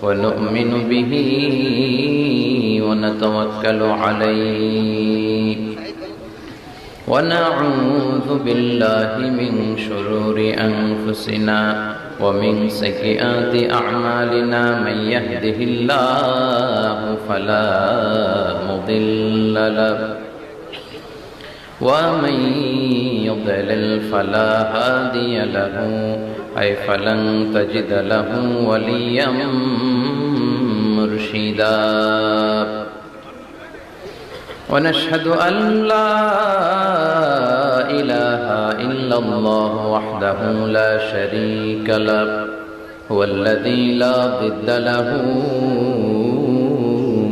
ونؤمن به ونتوكل عليه ونعوذ بالله من شرور أنفسنا ومن سيئات أعمالنا من يهده الله فلا مضل له ومن يضلل فلا هادي له أي فلن تجد له وليا مرشدا ونشهد أن لا إله إلا الله وحده لا شريك له هو الذي لا ضد له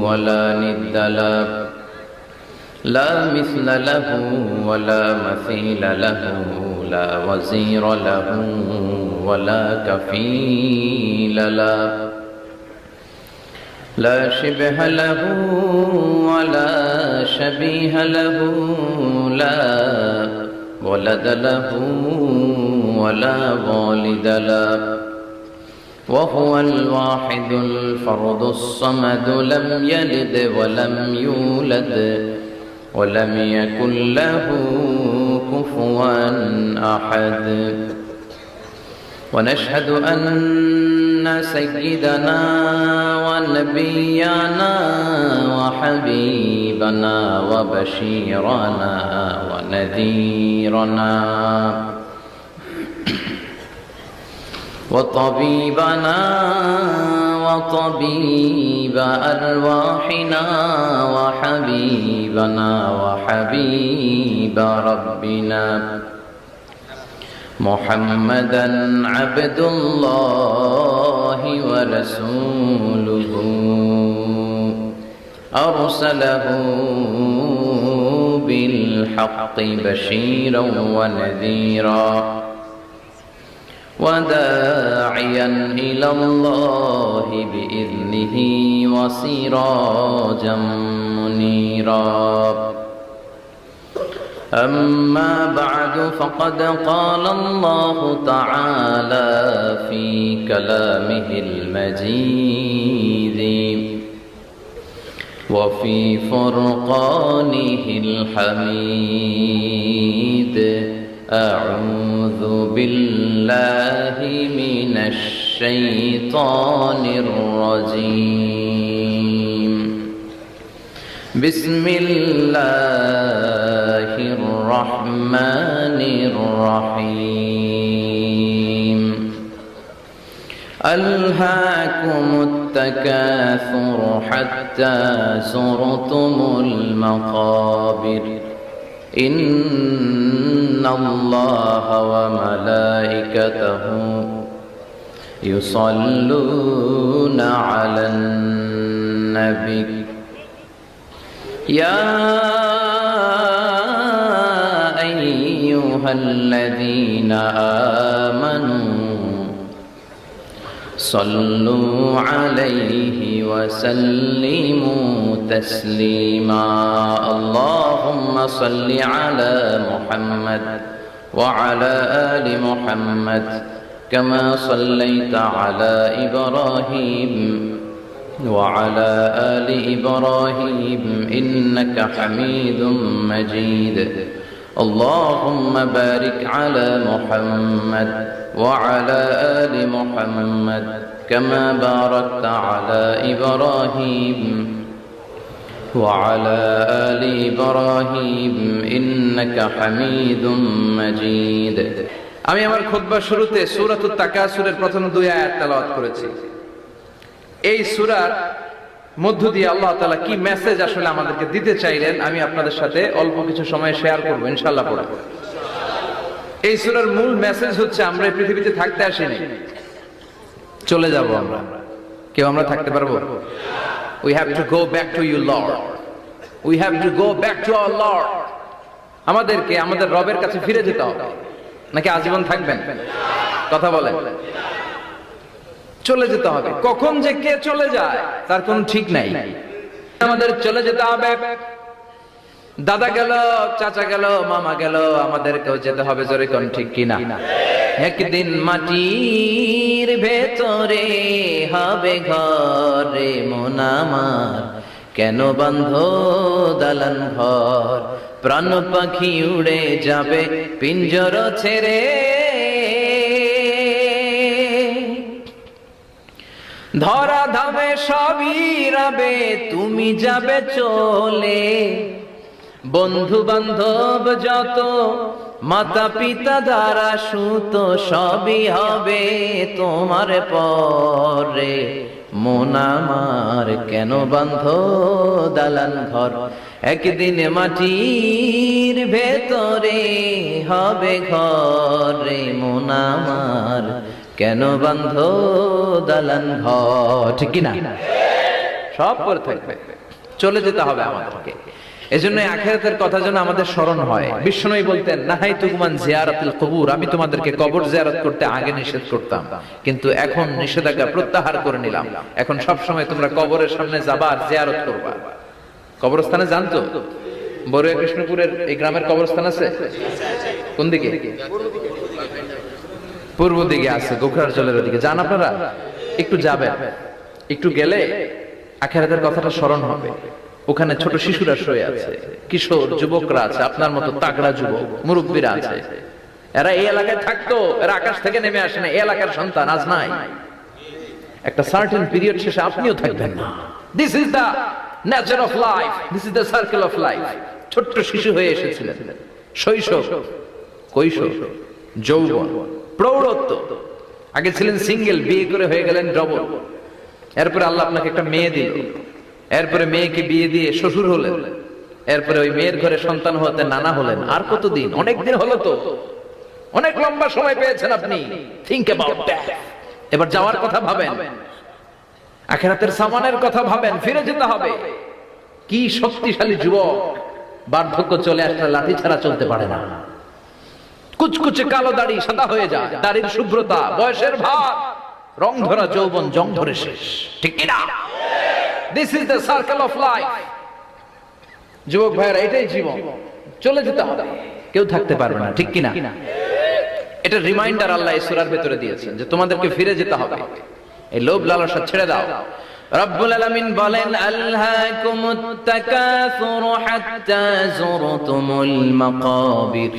ولا ند له لا مثل له ولا مثيل له لا وزير له ولا كفيل له لا شبه له ولا شبيه له لا ولد له ولا والد له وهو الواحد الفرد الصمد لم يلد ولم يولد ولم يكن له كفوا أحد ونشهد أن سيدنا ونبينا وحبيبنا وبشيرنا ونذيرنا وطبيبنا وطبيب أرواحنا وحبيبنا وحبيب ربنا محمدا عبد الله ورسوله أرسله بالحق بشيرا ونذيرا وداعيا إلى الله بإذنه وسراجا منيرا أما بعد فقد قال الله تعالى في كلامه المجيد وفي فرقانه الحميد أعوذ بالله من الشيطان الرجيم بسم الله الرحمن الرحيم ألهاكم التكاثر حتى زرتم المقابر إن الله وملائكته يصلون على النبي يا أيها الذين آمنوا صلوا عليه وسلموا تسليما اللهم صل على محمد وعلى آل محمد كما صليت على إبراهيم وعلى آل إبراهيم إنك حميد مجيد اللهم بارك على محمد وعلى آل محمد كما باركت على إبراهيم وعلى آل إبراهيم إنك حميد مجيد আমি আমার খুতবা শুরুতে সূরাতুত তাকাসুরের প্রথম দুই আয়াত তেলাওয়াত করেছি। এই সূরার মধ্য দিয়ে আল্লাহ তাআলা কি মেসেজ আসলে আমাদেরকে দিতে চাইলেন আমি আপনাদের সাথে অল্প কিছু সময় শেয়ার করব ইনশাআল্লাহ। পড়া এই সূরার মূল মেসেজ হচ্ছে আমরা এই পৃথিবীতে থাকতে আসিনি, চলে যাব আমরা। কেউ আমরা থাকতে পারবো? We have to go back to you Lord. We have to go back to our Lord. আমাদেরকে আমাদের রবের কাছে ফিরে যেতে হবে, নাকি আজীবন থাকবেন? কথা বলেন। চলে যেতে হবে। কখন যে কে চলে যায় তার কোনো ঠিক নাই। আমাদের চলে যেতে হবে। দাদা গেল, চাচা গেল, মামা গেল, আমাদেরকেও যেতে হবে। জোরে কোন ঠিক কিনা? একদিন মাটির ভেতরে হবে ঘর রে মন আমার, কেন বাঁধ দালান ঘর? প্রাণ পাখি উড়ে যাবে পিঞ্জর ছেড়ে, ধরা ধামে সবই রবে তুমি যাবে চলে। বন্ধু বান্ধব যত মাতা পিতা দ্বারা সুত সবই হবে তোমার পরে, মন আমার কেন বাঁধ দালান ঘর? একদিন মাটির ভেতরে হবে ঘর রে মন আমার, কেন বাঁধ দালান ঘর? ঠিক কিনা? সব করে থাকবে, চলে যেতে হবে আমাদেরকে। এজন্য আখিরাতের কথা যেন আমাদের স্মরণ হয়। বিষ্ণুই বলতেন, নাহাইতুকুমান জিয়ারাতুল কবুর, আমি তোমাদেরকে কবর জিয়ারত করতে আগে নিষেধ করতাম, কিন্তু এখন নিষেধাজ্ঞা প্রত্যাহার করে নিলাম। এখন সব সময় তোমরা কবরের সামনে যাবা আর জিয়ারত করবা। কবরস্থানে জানতো বড়ুয়া কৃষ্ণপুরের এই গ্রামের কবরস্থান আছে কোন দিকে? পূর্ব দিকে আছে, গোখরার জলের ওদিকে। যান আপনারা, একটু যাবেন, একটু গেলে আখিরাতের কথাটা স্মরণ হবে। ওখানে ছোট শিশুরা শুয়ে আছে, কিশোর যুবকরা আছে, আপনার মতো তাগড়া যুবক, মুরব্বীরা আছে। এরা এই এলাকায় থাকতো, এরা আকাশ থেকে নেমে আসে না, এই এলাকার সন্তান, আজ নাই। একটা সার্টেন পিরিয়ড শেষে আপনিও থাকবেন না। This is the nature of life, this is the circle of life. ছোট্ট শিশু হয়ে এসেছিলেন, শৈশব, কৈশোর, যৌবন, প্রৌঢ়ত্ব। আগে ছিলেন সিঙ্গেল, বিয়ে করে হয়ে গেলেন ডবল। এরপরে আল্লাহ আপনাকে একটা মেয়ে দিল, এরপরে মেয়েকে বিয়ে দিয়ে শ্বশুর হলেন, এরপরে ওই মেয়ের ঘরে সন্তান হতে নানা হলেন। আর কতদিন? অনেক দিন হলো তো, অনেক লম্বা সময় পেয়েছেন আপনি। Think about that. এবার যাওয়ার কথা ভাবেন, আখিরাতের সামানের কথা ভাবেন, ফিরে যেতে হবে। কি শক্তিশালী যুবক, বার্ধক্য চলে আসলে লাঠি ছাড়া চলতে পারে না। কুচকুচে কালো দাড়ি সাদা হয়ে যায়, দাড়ির শুভ্রতা, বয়সের ভাব, রং ধরা যৌবন জং ধরে শেষ। ঠিক কিনা? This is the circle of life. যুবক ভাইরা, এটাই জীবন, চলে যেতে হবে, কেউ থাকতে পারবে না। ঠিক কিনা? এটা রিমাইন্ডার আল্লাহ এই সূরার ভিতরে দিয়েছেন যে তোমাদেরকে ফিরে যেতে হবে। এই লোভ লালসা ছেড়ে দাও। রব্বুল আলামিন বলেন, আলহাকুমুত তাকাসুরু হাত্তা যুরতুমুল মাকাবির।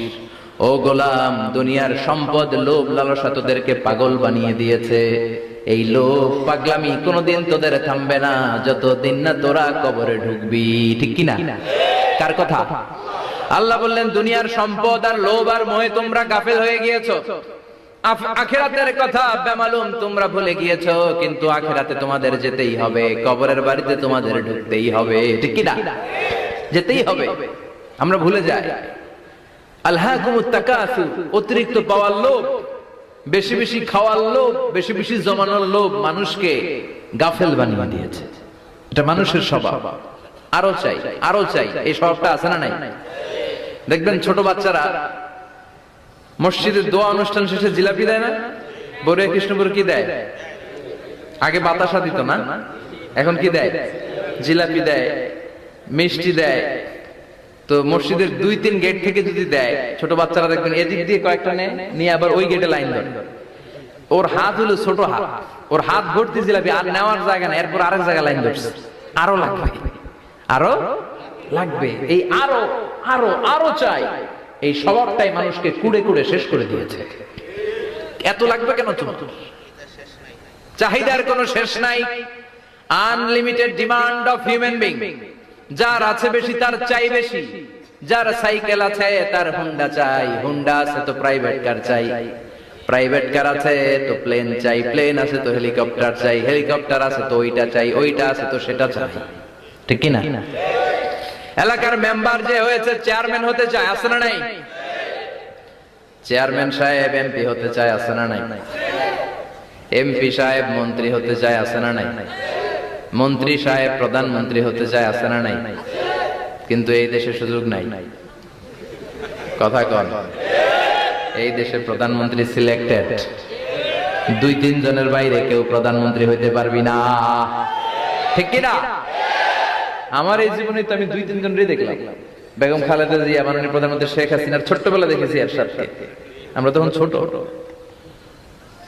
ও গোলাম, দুনিয়ার সম্পদ, লোভ লালসা তোদেরকে পাগল বানিয়ে দিয়েছে। এই লোভ পাগলামি কোনোদিন তোদের থামবে না যতদিন না তোরা কবরে ঢুকবি। ঠিক কিনা? কার কথা? আল্লাহ বললেন, দুনিয়ার সম্পদ আর লোভ আর মোহে তোমরা গাফেল হয়ে গিয়েছো। আখিরাতের কথা বেমালুম তোমরা ভুলে গিয়েছো। কিন্তু আখিরাতে তোমাদের যেতেই হবে, কবরের বাড়িতে তোমাদের ঢুকতেই হবে। ঠিক কিনা? যেতেই হবে। আমরা ভুলে যাই। আলহাকুমুত তাকাসুর, অতিরিক্ত পাওয়ার লোভ, বেশি বেশি খাওয়ার লোভ, বেশি বেশি জমানোর লোভ মানুষকে গাফেল বানিয়ে দিয়েছে। এটা মানুষের স্বভাব। আরো চাই, আরো চাই, এই স্বভাবটা আছে না নাই? দেখবেন ছোট বাচ্চারা মসজিদের দোয়া অনুষ্ঠান শেষে জিলাপি দেয় না? বড়ুয়া কৃষ্ণপুর কি দেয়? আগে বাতাসা দিত না, এখন কি দেয়? জিলাপি দেয়, মিষ্টি দেয়। তো মসজিদের 2-3 গেট থেকে যদি দেয়, ছোট বাচ্চারা দেখবেন এদিক দিয়ে কয়েকটা নিয়ে আবার ওই গেটে লাইন ধরে। ওর হাত হলো ছোট হাত, ওর হাত ভর্তি জিলাপি, আর নেওয়ার জায়গা না, এরপর আরেক জায়গায় লাইন ধরছে। আরো লাগবে, আরো লাগবে, এই আরো আরো আরো চাই। এই স্বভাবটাই মানুষকে কুড়ে কুড়ে শেষ করে দিয়েছে। এত লাগবে কেন? তোমার চাহিদার কোনো শেষ নাই। Unlimited demand of human being. যার আছে বেশি তার চাই বেশি। যার সাইকেল আছে তার হুন্ডা চাই, হুন্ডা আছে তো প্রাইভেট কার চাই, প্রাইভেট কার আছে তো প্লেন চাই, প্লেন আছে তো হেলিকপ্টার চাই, হেলিকপ্টার আছে তো ওইটা চাই, ওইটা আছে তো সেটা চাই। ঠিক কিনা? এলাকার মেম্বার যে হয়েছে চেয়ারম্যান হতে চায়, আছে না নাই? চেয়ারম্যান সাহেব এমপি হতে চায়, আছে না নাই? এমপি সাহেব মন্ত্রী হতে চায়, আছে না নাই? মন্ত্রী সাহেব প্রধানমন্ত্রী হতে চায়, আছে না নাই? কিন্তু এই দেশে সুযোগ নাই। কথা কন, এই দেশে প্রধানমন্ত্রী সিলেক্টেড। 2-3 জনের বাইরে কেউ প্রধানমন্ত্রী হইতে পারবি না। ঠিক কিনা? আমার এই জীবনে তো আমি 2-3 জনেরই দেখলাম। বেগম খালেদা জিয়া, মাননীয় প্রধানমন্ত্রী শেখ হাসিনার ছোট্টবেলা দেখেছি এর সাথে। আমরা তখন ছোট,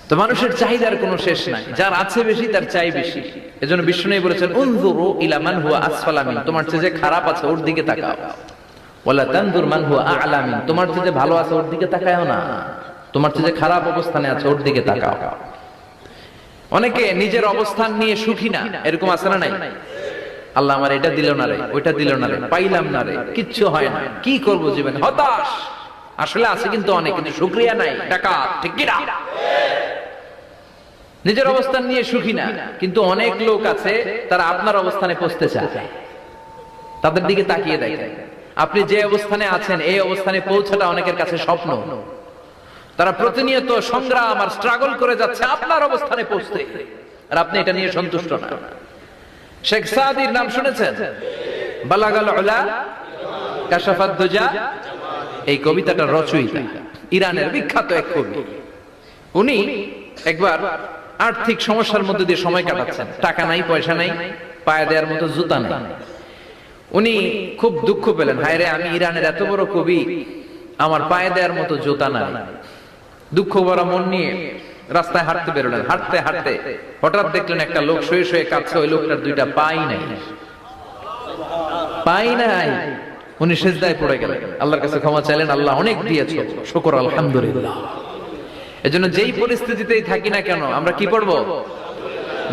তো মানুষের চাহিদার কোনো শেষ নাই, যার আছে বেশি তার চাই বেশি। এজন্য বিষ্ণু বলেছেন উনজুরু ইলা মান হুয়া আসফালা মিন, তোমার চেয়ে যে খারাপ আছে ওর দিকে তাকাও। ওয়ালা তানজুর মান হুয়া আ'লা মিন, তোমার চেয়ে যে ভালো আছে ওর দিকে তাকায়ও না, তোমার চেয়ে যে খারাপ অবস্থানে আছে ওর দিকে তাকাও। অনেকে নিজের অবস্থান নিয়ে সুখী না, এরকম আছে না নাই? আল্লাহ আমার এটা দিল না রে, ওইটা দিল না রে, পাইলাম না রে, কিচ্ছু হয় না, কি করব জীবনে, হতাশ। আসলে আছে কিন্তু অনেক, কিন্তু শুকরিয়া নাই, টাকা ঠিক কি না? নিজের অবস্থান নিয়ে সুখী না, কিন্তু অনেক লোক আছে তারা আপনার অবস্থানে পৌঁছতে চায়। তাদের দিকে তাকিয়ে দেখেন, আপনি যে অবস্থানে আছেন এই অবস্থানে পৌঁছাটা অনেকের কাছে স্বপ্ন। তারা প্রতিনিয়ত সংগ্রাম আর স্ট্রাগল করে যাচ্ছে আপনার অবস্থানে পৌঁছতে, আর আপনি এটা নিয়ে সন্তুষ্ট না। শেখ সাদির নাম শুনেছেন? বালাগাল উলা কাশাফাত দুজা, এই কবিতাটা রচয়িতা ইরানের বিখ্যাত এক কবি। উনি একবার আর্থিক সমস্যার মধ্যে দিয়ে সময় কাটাচ্ছেন, টাকা নাই, পয়সা নাই, পায়ে দেওয়ার মতো জুতা নেই। উনি খুব দুঃখ পেলেন, হায় রে আমি ইরানের এত বড় কবি, আমার পায়ে দেওয়ার মতো জুতা নাই। দুঃখ ভরা মন নিয়ে রাস্তায় হাঁটতে বেরোলেন। হাঁটতে হাঁটতে হঠাৎ দেখলেন একটা লোক শুয়ে শুয়ে কাঁদছে, ওই লোকটার দুইটা পাই নাই, পাই নাই। উনি সিজদায় পড়ে গেলেন, আল্লাহর কাছে ক্ষমা চাইলেন, আল্লাহ অনেক দিয়েছো, শুকর আলহামদুলিল্লাহ। এজন্য যেই পরিস্থিতিতেই থাকি না কেন আমরা কি পড়বো?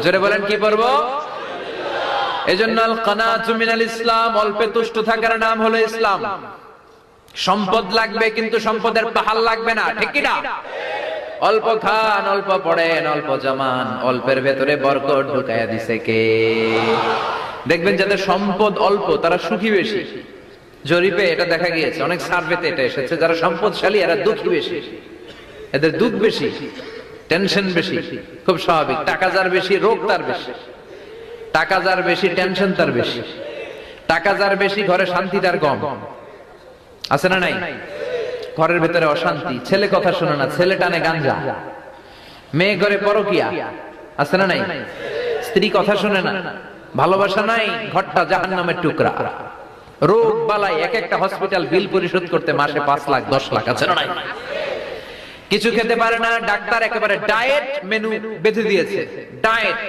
জোরে বলেন কি পড়বো? এজন্য আল কানাতু মিনাল ইসলাম, অল্পে তুষ্ট থাকার নাম হলো ইসলাম। সম্পদ লাগবে কিন্তু সম্পদের পাহাড় লাগবে না, ঠিক কি না? অল্প খান, অল্প পড়েন, অল্প জমান, অল্পের ভেতরে বরকত ঢুকায়া দিছে কে? দেখবেন যাদের সম্পদ অল্প তারা সুখী বেশি। জরিপে এটা দেখা গিয়েছে, অনেক সার্ভেতে এটা এসেছে, যারা সম্পদশালী এরা দুঃখী বেশি, এদের দুঃখ বেশি, টেনশন বেশি। খুব স্বাভাবিক, টাকা যার বেশি রোগ তার বেশি, টাকা যার বেশি টেনশন তার বেশি, টাকা যার বেশি ঘরে শান্তি তার কম। আছে না নাই? ঘরের ভেতরে অশান্তি, ছেলে কথা শোনে না, ছেলে টানে গাঞ্জা, মেয়ে ঘরে পরকিয়া, আছে না নাই? স্ত্রী কথা শোনে না, ভালোবাসা নাই, ঘরটা জাহান্নামের টুকরা। রোগ বালাই, এক একটা হসপিটাল বিল পরিশোধ করতে মাসে 5 লাখ 10 লাখ, আছে না নাই? কিছু খেতে পারে না, ডাক্তার একেবারে ডায়েট মেনু বেঁধে দিয়েছে, ডায়েট,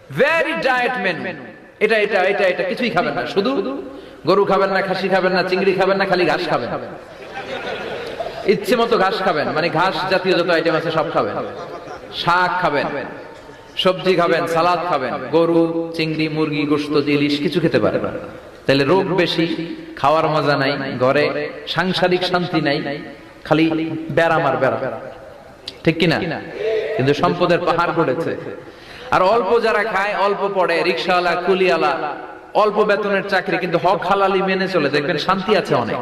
ভেরি ডায়েট মেনু, এটা এটা এটা এটা কিছুই খাবেন না, শুধু গরু খাবেন না, খাসি খাবেন না, চিংড়ি খাবেন না, খালি ঘাস খাবেন, ইচ্ছে মতো ঘাস খাবেন, মানে ঘাস জাতীয় যত আইটেম আছে সব খাবেন, শাক খাবেন, সবজি খাবেন, সালাদ খাবেন, গরু, চিংড়ি, মুরগি, গোশত, ইলিশ কিছু খেতে পারে না। তাহলে রোগ বেশি, খাওয়ার মজা নাই, ঘরে সাংসারিক শান্তি নাই, খালি ব্যারাম আর ব্যারাম, ঠিক কিনা? কিন্তু সম্পদের পাহাড় গড়েছে। আর অল্প যারা খায়, অল্প পড়ে, রিকশাওয়ালা, কুলিওয়ালা, অল্প বেতনের চাকরি, কিন্তু হক হালালি মেনে চলে, দেখবেন শান্তি আছে অনেক।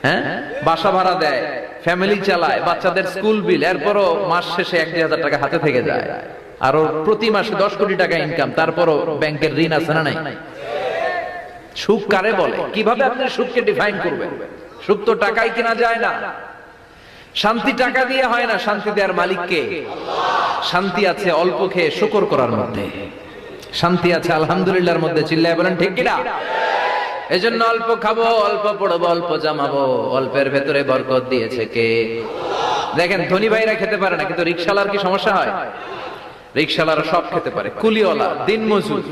হ্যাঁ, বাসা ভাড়া দেয়, ফ্যামিলি চালায়, বাচ্চাদের স্কুল বিল, এরপরও মাস শেষে 1-2 হাজার টাকা হাতে থেকে যায়। আর ওর প্রতি মাসে 10 কোটি টাকা ইনকাম, তারপরও ব্যাংকের ঋণ আছে না নাই? সুখ কারে বলে? কিভাবে আপনি সুখকে ডিফাইন করবেন? সুখ তো টাকায় কিনা যায় না, শান্তি টাকা দিয়ে হয় না, শান্তি দেওয়ার মালিক কে? শান্তি আছে অল্প খেয়ে শুকর করার মধ্যে, শান্তি আছে আলহামদুলিল্লাহর মধ্যে। চিল্লায় বলেন ঠিক কিনা? এজন্য অল্প খাবো, অল্প পড়বো, অল্প জামাবো, অল্পের ভেতরে বরকত দিয়েছে কে? দেখেন ধনী ভাইরা খেতে পারে না, কিন্তু রিকশালার কি সমস্যা হয়? রিকশালারা সব খেতে পারে, কুলিওয়ালা, দিনমজুর,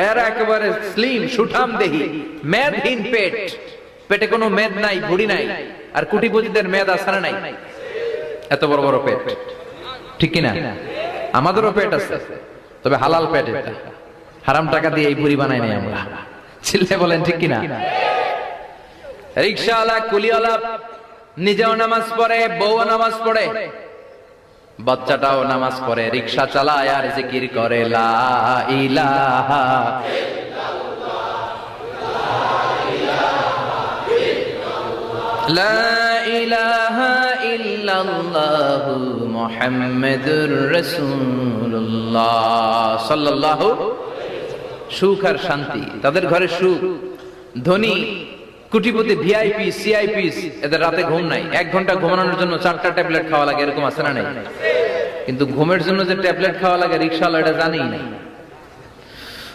এরা একেবারে স্লিম সুঠাম দেহি, মেদহীন পেট, পেটে কোনো মেদ নাই, ভুঁড়ি নাই। আর কোটিপতিদের মেদ আছে না নাই? এত বড় বড় পেট, ঠিক কিনা? আমাদেরও পেট আছে, তবে হালাল পেট, এটা হারাম টাকা দিয়ে এই ভুঁড়ি বানাই নাই আমরা। চিল্লে বলেন ঠিক কিনা? রিকশাওয়ালা, কুলিওয়ালা নিজেও নামাজ পড়ে, বউও নামাজ পড়ে, বাচ্চাটাও নামাজ পড়ে, রিকশা চালায় আর জিকির করে লা ইলাহা লা ইলাহা ইল্লাল্লাহু মুহাম্মাদুর রাসূলুল্লাহ সাল্লাল্লাহু। সুখ আর শান্তি, তাদের ঘরে সুখ। ধনী কোটিপতি, ভিআইপি, সিআইপি, এদের রাতে ঘুম নাই, 1 ঘন্টা ঘুমানোর জন্য 4টা ট্যাবলেট খাওয়া লাগে, এরকম আছে না নাই? কিন্তু ঘুমের জন্য যে ট্যাবলেট খাওয়া লাগে রিকশাওয়ালা এটা জানেই না।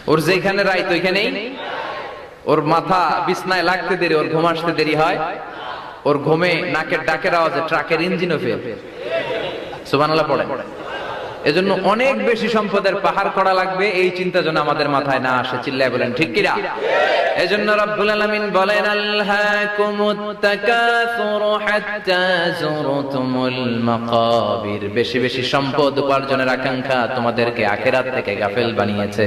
ওর যেখানে রাইত ওইখানেই, ওর মাথা বিছনায় লাগতে দেরি, ওর ঘুম আসতে দেরি হয়, ওর ঘুমে নাকের ডাকের আওয়াজে ট্রাকের ইঞ্জিনও ফেল। সুবহানাল্লাহ পড়েন। এজন্য অনেক বেশি সম্পদের পাহাড় করা লাগবে, এই চিন্তা যেন আমাদের মাথায় না আসে। চিল্লায় বলেন ঠিক কিনা? এজন্য রব্বুল আলামিন বলেন আলহাকুমুত তাকাসুর হাত্তা যুরতুমুল মাকাবির। বেশি বেশি সম্পদ উপার্জনের আকাঙ্ক্ষা তোমাদেরকে আখিরাত থেকে গাফেল বানিয়েছে।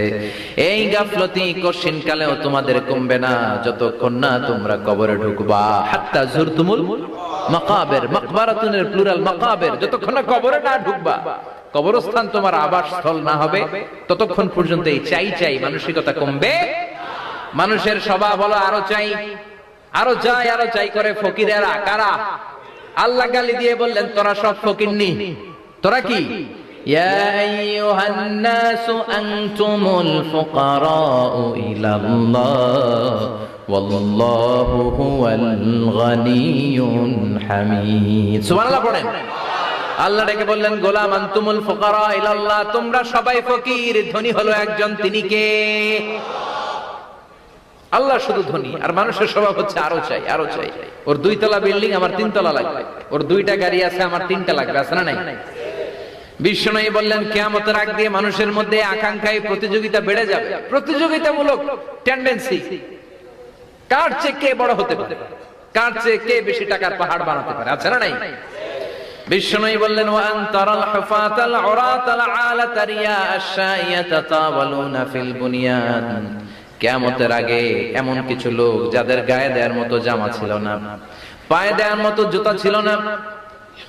এই গাফলতি কঠিন কালেও তোমাদের কমবে না যতক্ষণ না তোমরা কবরে ঢুকবা। হাত্তা যুরতুমুল মাকাবির, মাকবারাতুনের প্লুরাল মাকাবির, যতক্ষণ না কবরে না ঢুকবা, কবরস্থান তোমার আবাসস্থল না হবে, ততক্ষণ পর্যন্ত এই চাই চাই মানসিকতা কমবে। মানুষের স্বভাব হলো আরো চাই, আরো চাই, আরো চাই করে ফকিরেরা। কারা? আল্লাহ গালি দিয়ে বললেন তোরা সব ফকিরনি। তোরা কি? ইয়া আইয়ুহান নাসু আনতুমুল ফুকারাউ ইলাল্লাহ ওয়াল্লাহু হুয়াল গানিয়ুল হামিদ। সুবহানাল্লাহ পড়েন। আল্লাহ ডেকে বললেন গোলাম আনতুমুল ফুকারা ইলাল্লাহ, তোমরা সবাই ফকির, ধনী হলো একজন, তিনি কে? আল্লাহ শুধু ধনী, আর মানুষের স্বভাব হচ্ছে আরো চাই, আরো চাই। ওর 2 তলা বিল্ডিং, আমার 3 তলা লাগবে। ওর 2টা গাড়ি আছে, আমার 3টা লাগবে। আছে না নাই? বিশ্বনবী বললেন কিয়ামতের আগ দিয়ে মানুষের মধ্যে আকাঙ্ক্ষায় প্রতিযোগিতা বেড়ে যাবে, প্রতিযোগিতামূলক টেন্ডেন্সি। কার চেয়ে কে বড় হতে পারে, কার চেয়ে কে বেশি টাকার পাহাড় বানাতে পারে। আছে না নাই? বিশ্বনবী বললেন ওয়া আনতারাল হুফাতাল উরাতাল আলাতা রিয়া আশ-শাইয়াতা তাওয়ালুনা ফিল বুনিয়ান। কিয়ামতের আগে এমন কিছু লোক যাদের গায়ে দেওয়ার মতো জামা ছিল না, পায়ে দেওয়ার মতো জুতা ছিল না,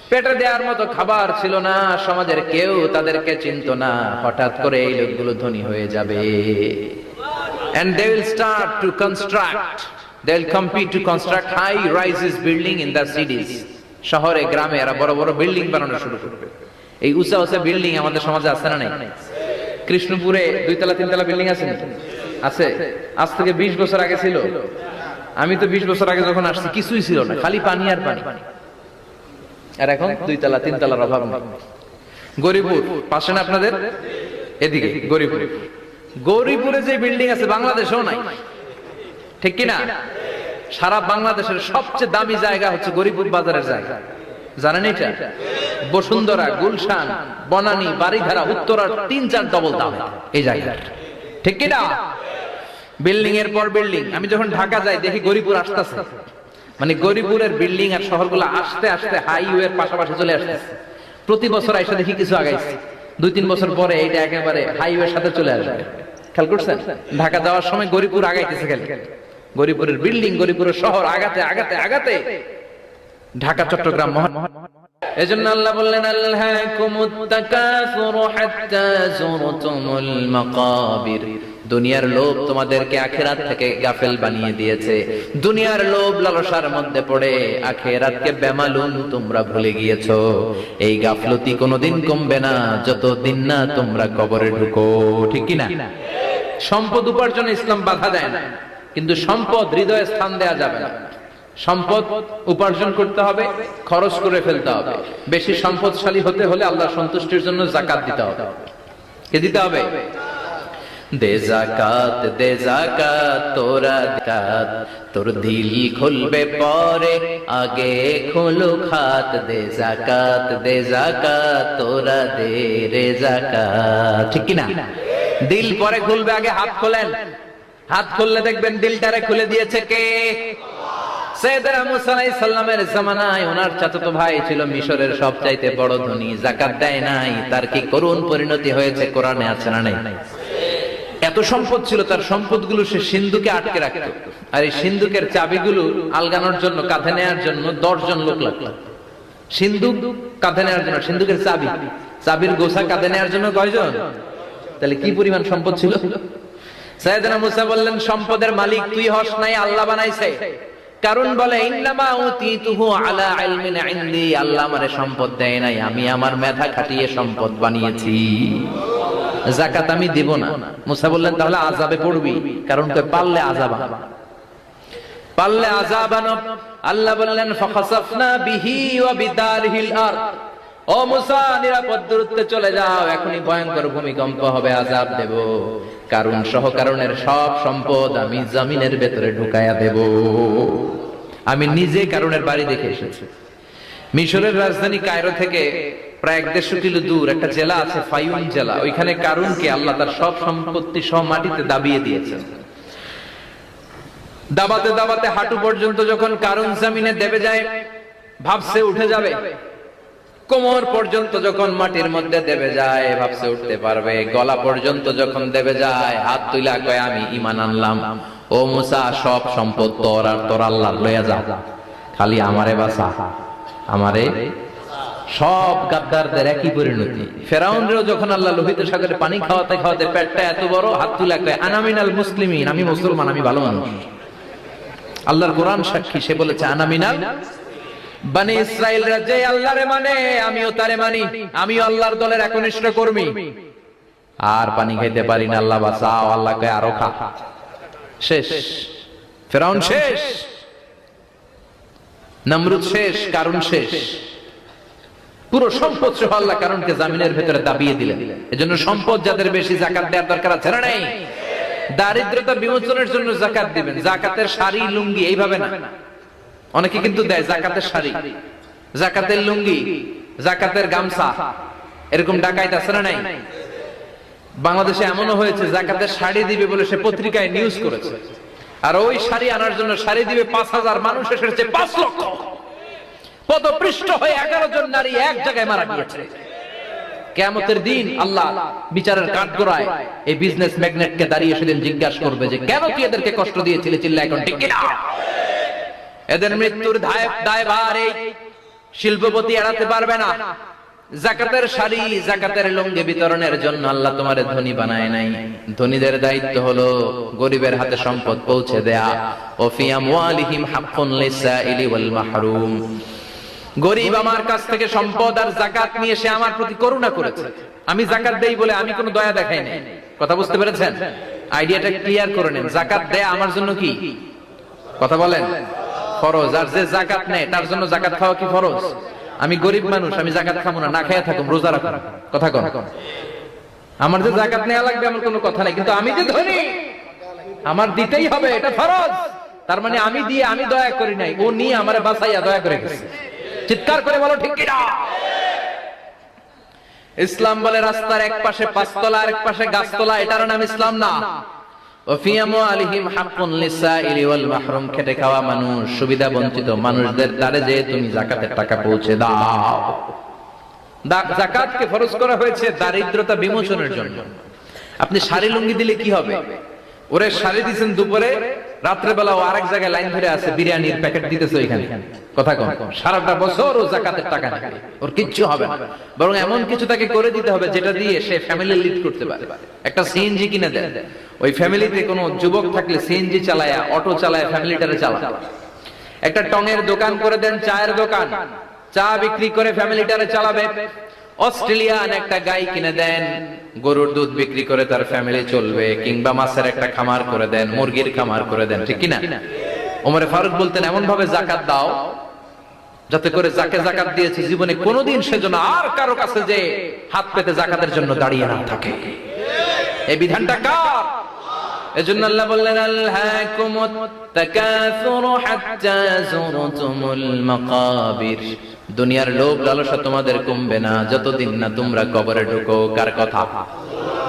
পেটে দেওয়ার মতো খাবার ছিল না, সমাজের কেউ তাদেরকে চিনতো না। হঠাৎ করে এই লোকগুলো ধনী হয়ে যাবে। And they will start to construct, they will compete to construct high rises building in the cities. শহরে গ্রামে এরা বড় বড় বিল্ডিং বানানো শুরু করবে। এই উঁচা উঁচা বিল্ডিং আমাদের সমাজে আছে না নাই? কৃষ্ণপুরে 2 তলা 3 তলা বিল্ডিং আছে না? আছে। আজ থেকে 20 বছর আগে ছিল। আমি তো 20 বছর আগে যখন আসছি কিছুই ছিল না, খালি পানি আর পানি। আর এখন 2 তলা 3 তলার অভাব নেই। গরিপুর পাশে না আপনাদের? এদিকে গরিপুর, গরিপুরে যে বিল্ডিং আছে বাংলাদেশেও নাই। ঠিক কি না? সারা বাংলাদেশের সবচেয়ে দামি জায়গা হচ্ছে গরিপুর বাজারের জায়গা। জানেন এটা? বসুন্ধরা, গুলশান, বনানী, বাড়িধারা, উত্তরার 3-4 ডবল দাম এই জায়গা। ঠিক কি না? বিল্ডিং এর পর বিল্ডিং। আমি যখন ঢাকা যাই দেখি গরিপুর আসতেছে, মানে গরিপুরের বিল্ডিং আর শহরগুলো আস্তে আস্তে হাইওয়ের পাশাপাশি চলে আসতেছে। প্রতি বছর এসে দেখি কিছু আগাইছে, 2-3 বছর পরে এটা একেবারে হাইওয়ের সাথে চলে আসবে। খেয়াল করছেন? ঢাকা যাওয়ার সময় গরিপুর আগাইতেছে, খালি গরিপুরের বিল্ডিং, গরিপুরের শহর আগাতে আগাতে আগাতে ঢাকা চট্টগ্রাম এজন্য আল্লাহ বললেন আলহাকুমুত তাকাসুর হাত্তা যুরতুমুল মাকাবির। দুনিয়ার লোভ তোমাদেরকে আখিরাত থেকে গাফেল বানিয়ে দিয়েছে। দুনিয়ার লোভ লালসার মধ্যে পড়ে আখিরাতকে বেমালুম তোমরা ভুলে গিয়েছো। এই গাফলতি কোনোদিন কমবে না যতদিন না তোমরা কবরে ঢুকো। ঠিক কি না? সম্পদ উপার্জনে ইসলাম বাধা দেয় না, কিন্তু সম্পদ হৃদয়ে স্থান দেয়া যাবে না। সম্পদ উপার্জন করতে হবে, খরচ করে ফেলতে হবে। বেশি সম্পদশালী হতে হলে আল্লাহর সন্তুষ্টির জন্য যাকাত দিতে হবে। কে দিতে হবে? দে যাকাত, দে যাকাত, তোরা যাকাত, তোর দিল খুলবে পরে, আগে খোলো খাত। দে যাকাত, দে যাকাত, তোরা দে রে যাকাত। ঠিক কি না? দিল পরে খুলবে, আগে হাত খোলেন। হাত খুললে দেখবেন দিলটারে খুলে দিয়েছে কে? সাইয়েদনা মুসা আলাইহিস সালামের জামানায় ওনার চাচাতো ভাই ছিল মিশরের সবচাইতে বড় ধনী, যাকাত দেয় নাই। তার কি করুণ পরিণতি হয়েছে কোরআনে আছে না নাই? এত সম্পদ ছিল, তার সম্পদগুলো সে সিন্ধুকে আটকে রাখত। আর এই সিন্ধুকের চাবিগুলো আলগানোর জন্য, কাঁধে নেওয়ার জন্য 10 জন লোক লাগতো। সিন্ধুক কাঁধে নেওয়ার জন্য, সিন্ধুকের চাবি, চাবির গোছা কাঁধে নেওয়ার জন্য কয়জন? তাহলে কি পরিমাণ সম্পদ ছিল? সাইয়েদনা মুসা বললেন সম্পদের মালিক তুই হস নাই, আল্লাহ বানাইছে। কারণ বলে ইন্নামা উতিতুহু আলা ইলমিন ইনদি, আল্লাহ আমারে সম্পদ দেয় নাই, আমি আমার মেধা খাটিয়ে সম্পদ বানিয়েছি। যাকাত আমি দিব না। মুসা বললেন তাহলে আযাবে পড়বি, কারণ কই পারলে আযাব আনো, পারলে আযাব আনো। আল্লাহ বললেন ফাখাসাফনা বিহি ওয়া বিদারিহিল আরদ, ও মুসা নিরাপদ দূরত্বে চলে যাও, এখনই ভয়ঙ্কর ভূমিকম্প হবে, আযাব দেব। কারণ সহ কারণের সব সম্পদ আমি জমিনের ভেতরে ঢুকায়া দেব। আমি নিজে কারণের বাড়ি দেখে এসেছি। মিশরের রাজধানী কায়রো থেকে প্রায় 150 কিলো দূর একটা জেলা আছে, ফায়ুম জেলা। ওইখানে কারুনকে আল্লাহ তার সব সম্পত্তি সব মাটিতে দাবিয়ে দিয়েছেন। দাবাতে দাবাতে হাঁটু পর্যন্ত যখন কারুন জমিনে দেবে যায়, ভাবছে উঠে যাবে। কোমর পর্যন্ত যখন মাটির মধ্যে দেবে যায়, ভাবছে উঠতে পারবে। গলা পর্যন্ত যখন দেবে যায়, হাত তুইলা কয় আমি ঈমান আনলাম। ও মুসা, সব সম্পদ তোর আর তোর আল্লাহর লইয়া যা, খালি আমারে বাঁচা, আমারে। সব গাদ্দারদের একই পরিণতি। ফেরাউনরেও যখন আল্লাহ লোহিত সাগরে পানি খাওয়াতে খাওয়াতে পেটটা এত বড়, হাত তুইলা কয় আনা মিনাল মুসলিমিন, আমি মুসলমান, আমি ভালো মানুষ। আল্লাহর কোরআন সাক্ষী, সে বলেছে আনা মিনাল বনি ইসরাইলরা যে আল্লাহরে মানে, আমিও তারে মানি, আমিও আল্লাহর দলের একনিষ্ঠ কর্মী। আর পানি খাইতে পারি না, আল্লাহ বাঁচাও। আল্লাহ কয় আরো খা। শেষ, ফেরাউন শেষ, নমরুদ শেষ, কারুন শেষ। পুরো সম্পদ সহ আল্লাহ কারুনকে জামিনের ভেতরে দাবিয়ে দিলেন। এজন্য সম্পদ যাদের বেশি, যাকাত দেওয়ার দরকার আছে না নাই? দারিদ্রতা বিমোচনের জন্য যাকাত দিবেন। যাকাতের শাড়ি লুঙ্গি এইভাবে না, অনেকে কিন্তু দেয় যাকাতের শাড়ি, যাকাতের লুঙ্গি, যাকাতের গামছা, এরকম ডাকাইত আছে না নাই? বাংলাদেশে এমনও হয়েছে যাকাতের শাড়ি দিবে বলে সে পত্রিকায় নিউজ করেছে, আর ওই শাড়ি আনার জন্য শাড়ি দিবে 5000 মানুষ, এসেছে 5 লক্ষ। পদপৃষ্ঠ হয়ে 11 জন নারী এক জায়গায় মারা গিয়েছে। কিয়ামতের দিন আল্লাহ বিচারের কাঠগড়ায় এই বিজনেস ম্যাগনেটকে দাঁড়িয়ে সেদিন জিজ্ঞাসা করবে যে কেন তুই এদেরকে কষ্ট দিয়েছিলি? চিল্লা এখন ঠিক কিনা? এদের মৃত্যুর দায়ভার এই শিল্পপতি এড়াতে পারবে না। যাকাতের শাড়ি, যাকাতের লুঙ্গি বিতরণের জন্য আল্লাহ তোমারে ধনী বানায় নাই। ধনীদের দায়িত্ব হলো গরিবের হাতে সম্পদ পৌঁছে দেয়া। ও ফি আমওয়ালিহিম হাক্কুন লিসাইলি ওয়াল মাহরুম। গরিব আমার কাছ থেকে সম্পদ আর যাকাত নিয়ে সে আমার প্রতি করুণা করেছে। আমি যাকাত দেই বলে আমি কোনো দয়া দেখাই নাই। কথা বুঝতে পেরেছেন? আইডিয়াটা ক্লিয়ার করে নেন। যাকাত দেয়া আমার জন্য কি? কথা বলেন, ফরজ। আর যে যাকাত নেয় তার জন্য যাকাত খাওয়া কি ফরজ? আমি গরিব মানুষ, আমি যাকাত খাবো না, না খেয়ে থাকুম, রোজা রাখুন। কথা কন। আমার যে যাকাত নেওয়া লাগবে আমার কোনো কথা নাই, কিন্তু আমি যে ধনী আমার দিতেই হবে, এটা ফরজ। তার মানে আমি দিয়ে আমি দয়া করি নাই, ও নিয়ে আমারে বাঁচাইয়া দয়া করে গেছে। চিৎকার করে বলো ঠিক কিনা? ইসলাম বলে রাস্তার এক পাশে 5 তলা আর এক পাশে গাছতলা, এটার নাম ইসলাম না। ওফি আমওয়ালিহিম হাক্কুন লিসাইলি ওয়াল মাহরুম। খেটে খাওয়া মানুষ, সুবিধা বঞ্চিত মানুষদের দ্বারে যে তুমি যাকাতের টাকা পৌঁছে দাও। যাকাতকে ফরজ করা হয়েছে দারিদ্রতা বিমোচনের জন্য। আপনি শাড়ি লুঙ্গি দিলে কি হবে? ওরে শাড়ি দিছেন দুপুরে, রাত্রে বেলা ও আরেক জায়গায় লাইন ধরে আছে, বিরিয়ানির প্যাকেট দিতেছে ওইখানে। কথা কম, সারাটা বছর ও যাকাতের টাকা নেবে, ওর কিচ্ছু হবে না। বরং এমন কিছু তাকে করে দিতে হবে যেটা দিয়ে সে ফ্যামিলি লিড করতে পারে। একটা সিএনজি কিনে দেন, ওই ফ্যামিলিতে কোনো যুবক থাকলে সিএনজি চালায়া, অটো চালায়া ফ্যামিলিটারে চালায়। একটা টঙের দোকান করে দেন, চায়ের দোকান, চা বিক্রি করে ফ্যামিলিটারে চালাবে। অস্ট্রেলিয়ান একটা গাই কিনে দেন, গরুর দুধ বিক্রি করে তার ফ্যামিলি চলবে। কিংবা মাছের একটা খামার করে দেন, মুরগির খামার করে দেন, ঠিক কিনা? ওমরে ফারুক বলতেন এমন ভাবে যাকাত দাও যাতে করে যাকে যাকাত দিয়েছে জীবনে কোনোদিন সেজন্য আর কারো কাছে যে হাত পেতে যাকাতের জন্য দাঁড়িয়ে না থাকে। এই বিধানটা কার? এজন্য আল্লাহ বললেন আলহাকুমুত তাকাসুরু হাত্তা যুরতুমুল মাকাবির। দুনিয়ার লোভ লালসা তোমাদের কমবে না যতদিন না তোমরা কবরে ঢুকো। কার কথা?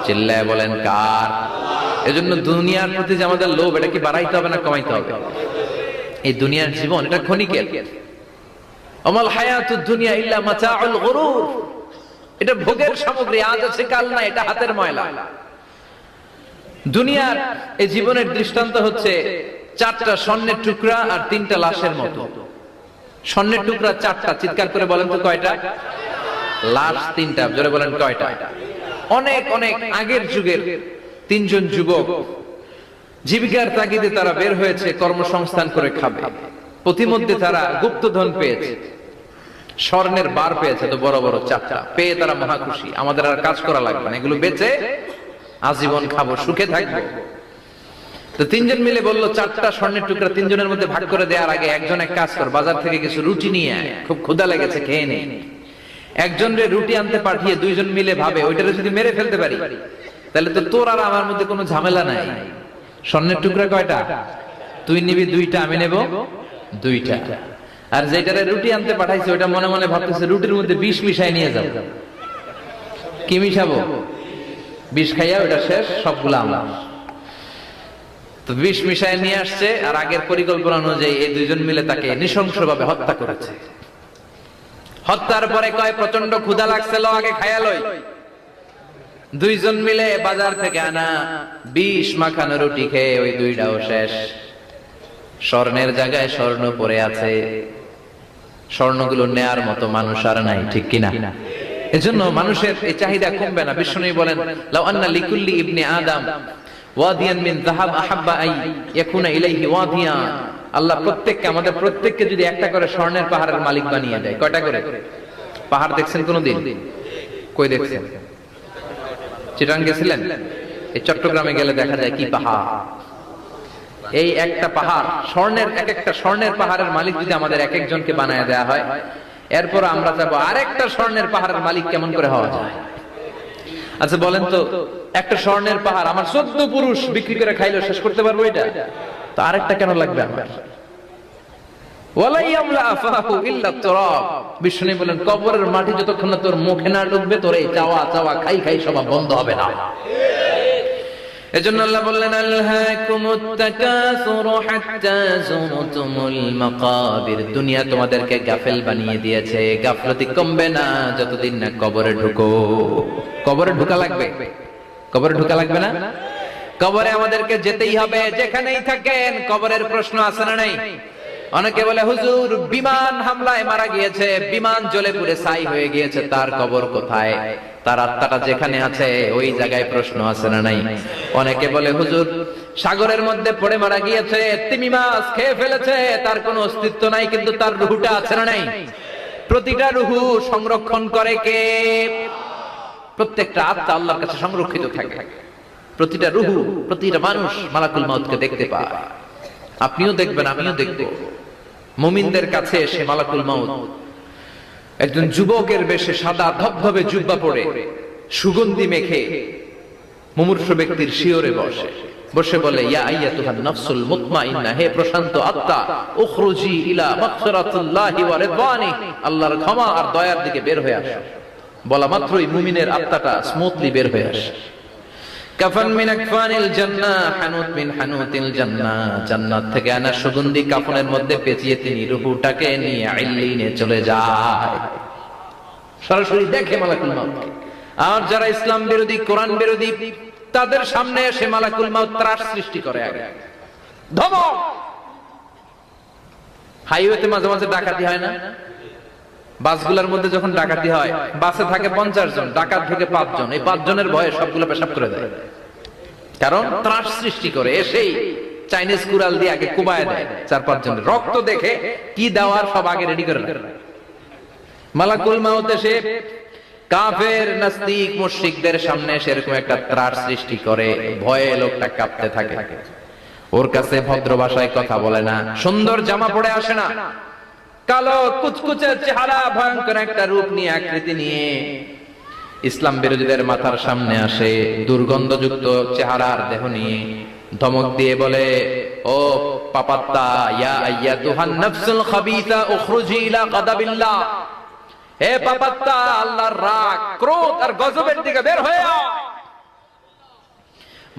চিল্লায় বলেন কার? এজন্য দুনিয়ার প্রতি যে আমাদের লোভ, এটা কি বাড়াইতে হবে না কমাইতে হবে? এই দুনিয়ার জীবন এটা ক্ষণিকের। আমাল হায়াতুদ দুনিয়া ইল্লা মাতাউল গুরুর। এটা ভোগের সামগ্রী, আজ আছে কাল নাই, এটা হাতের ময়লা। দুনিয়ার এই জীবনের দৃষ্টান্ত হচ্ছে 4টা স্বর্ণের টুকরা আর 3টা লাশের মতো। স্বর্ণের টুকরা 4টা, চিৎকার করে বলেন তো কয়টা? লাশ 3টা, জোরে বলেন কয়টা? অনেক অনেক আগের যুগের 3 জন যুবক জীবিকার তাগিদে তারা বের হয়েছে কর্মসংস্থান করে খাবে। প্রতিমধ্যে তারা গুপ্তধন পেয়েছে, স্বর্ণের বার পেয়েছে, তো বড় বড় 4টা পেয়ে তারা মহা খুশি। আমাদের আর কাজ করা লাগবে না, এগুলো বেচে আজীবন খাবো, সুখে থাকবো। তো 3 জন মিলে বললো 4টা স্বর্ণের টুকরা 3 জনের মধ্যে ভাগ করে দেওয়ার আগে একজন এক কাজ কর, বাজার থেকে কিছু রুটি নিয়ে আয়, খুব ক্ষুধা লেগেছে, খেয়ে নে। একজনের রুটি আনতে পাঠিয়ে 2 জন মিলে ভাবে ওইটারে যদি মেরে ফেলতে পারি তাহলে তো তোর আর আমার মধ্যে কোনো ঝামেলা নাই। স্বর্ণের টুকরা কয়টা? তুই নিবি 2টা, আমি নেব 2টা। আর যেটারে রুটি আনতে পাঠাইছে ওটা মনে মনে ভাবতেছে রুটির মধ্যে বিষ মিশাই নিয়ে যাও। কি মিশাবো? বিষ খাইয়া ওটা শেষ, সবগুলো আমার। তো বিষ মিশাই নিয়ে আসছে, আর আগের পরিকল্পনা অনুযায়ী এই দুইজন মিলে তাকে নৃশংসভাবে হত্যা করেছে। হত্যার পরে কয় প্রচন্ড ক্ষুধা লাগছে, লো আগে খাইয়া লই। দুইজন মিলে বাজার থেকে আনা বিষ মাখানো রুটি খেয়ে ওই দুইটাও শেষ। স্বর্ণের জায়গায় স্বর্ণ পড়ে আছে, স্বর্ণগুলো নেয়ার মতো মানুষ আর নাই, ঠিক কিনা? এজন্য মানুষের এই চাহিদা কমবে না। বিষ্ণু বলেন, লাউ আন্না লিকুল্লি ইবনে আদম ওয়াদিয়ান মিন যাহাব আহাব্বা আই ইয়াকুনা ইলাইহি ওয়াদিয়া। আল্লাহ প্রত্যেককে, আমাদের প্রত্যেককে যদি একটা করে স্বর্ণের পাহাড়ের মালিক বানিয়ে দেয়। কয়টা করে পাহাড় দেখছেন কোনদিন? কই দেখছেন? চিটাং গেছিলেন? এই চট্টগ্রামে গেলে দেখা যায় কি পাহাড়। এই একটা পাহাড় স্বর্ণের, এক একটা স্বর্ণের পাহাড়ের মালিক যদি আমাদের এক একজনকে বানায় দেয়া হয়, এরপর আমরা যাবো আরেকটা স্বর্ণের পাহাড়ের মালিক কেমন করে হওয়া যায়। আচ্ছা বলেন তো, একটা স্বর্ণের পাহাড় আমার 14 পুরুষ বিক্রি করে খাইলো শেষ করতে পারবো এটা? তো আরেকটা কেন লাগবে আমার? বিষ্ণু বলেন, কবরের মাটি যতক্ষণ না তোর মুখে না ঢুকবে, তোর এই চাওয়া চাওয়া খাই খাই সব বন্ধ হবে না। এজন্য আল্লাহ বললেন, আলহাকুমুত তাকাসুরু হাত্তা যুরতুমুল মাকাবির। দুনিয়া তোমাদেরকে গাফেল বানিয়ে দিয়েছে, গাফলতি কমবে না যতদিন না কবরে ঢুকো। কবরে ঢোকা লাগবে, কবরে ঢোকা লাগবে না? কবরে আমাদেরকে যেতেই হবে, যেখানেই থাকেন। কবরের প্রশ্ন আছে না নাই? অনেকে বলে, হুজুর বিমান হামলায় মারা গিয়েছে, বিমান জ্বলে পুড়ে ছাই হয়ে গিয়েছে, তার কবর কোথায়? তার আত্মাটা যেখানে আছে ওই জায়গায় প্রশ্ন আছে না নাই? অনেকে বলে, হুজুর সাগরের মধ্যে পড়ে মারা গিয়েছে, তিমি মাছ খেয়ে ফেলেছে, তার কোনো অস্তিত্ব নাই, কিন্তু তার রুহুটা আছে না নাই? প্রতিটা রুহু সংরক্ষণ করে কে? প্রত্যেকটা আত্মা আল্লাহর কাছে সংরক্ষিত থাকে। প্রতিটা রুহু, প্রতিটা মানুষ মালাকুল মাউতকে দেখতে পায়। আপনিও দেখবেন, আমিও দেখব। মুমিনদের কাছে এসে মালাকুল মাউত একজন যুবকের বেশে সাদা ধবধবে জুব্বা পরে সুগন্ধি মেখে মুমূর্ষু ব্যক্তির শিয়রে বসে বসে বলে, ইয়া আইয়াতুহান নাফসুল মুতমাইন্না, হে প্রশান্ত আত্মা, উখরুজি ইলা মাগফিরাতিল্লাহি ওয়া রিদওয়ানি, আল্লাহর ক্ষমা আর দয়ার দিকে বের হয়ে আসো। বলা মাত্রই মুমিনের আত্মাটা স্মুথলি বের হয়ে আসে। কাফান মিন আকফানিল জান্নাহ, হানুত মিন হানুতিল জান্নাহ, জান্নাত থেকে আনা সুগন্ধি কাফনের মধ্যে পেঁচিয়ে তিনি রূহটাকে নিয়ে ইল্লিনে চলে যায়। সরাসরি দেখে মালাকুল মাউত। আর যারা ইসলাম বিরোধী, কোরআন বিরোধী, তাদের সামনে এসে মালাকুল মাউত ত্রাস সৃষ্টি করে। আগে ধমক। হাইওয়েতে মাঝে মাঝে ডাকাতি হয় না? বাসগুলোর মধ্যে যখন ডাকাতি হয়, বাসে থাকে 50 জন, ডাকাত ঢুকে 5 জন। এই 5 জনের ভয়ে সবগুলো পেশাব করে দেয়, কারণ ত্রাস সৃষ্টি করে। এসেই চাইনিজ কুড়াল দিয়ে আগে কুবায় দেয় 4-5 জনের। রক্ত দেখে কি দেওয়ার সব আগে রেডি করে রাখে। মালাকুল মাউত এসে কাফের নাস্তিক মুশরিকদের সামনে সেরকম একটা ত্রাস সৃষ্টি করে, ভয়ে লোকটা কাঁপতে থাকে। ওর কাছে ভদ্র ভাষায় কথা বলে না, সুন্দর জামা পরে আসে না, কালো কুচকুচে চেহারা, ভয়ঙ্কর একটা রূপ নিয়ে, আকৃতি নিয়ে ইসলাম বিরোধীদের মাথার সামনে আসে, দুর্গন্ধযুক্ত চেহারার দেহ নিয়ে ধমক দিয়ে বলে, ও পাপাত্তা, ইয়া আইয়াতুহান নাফসুল খাবিসা উখরুজি ইলা গাদাবিল্লাহ, হে পাপাত্তা, আল্লাহর রাগ, ক্রোধ আর গজবের দিকে বের হয়ে আও।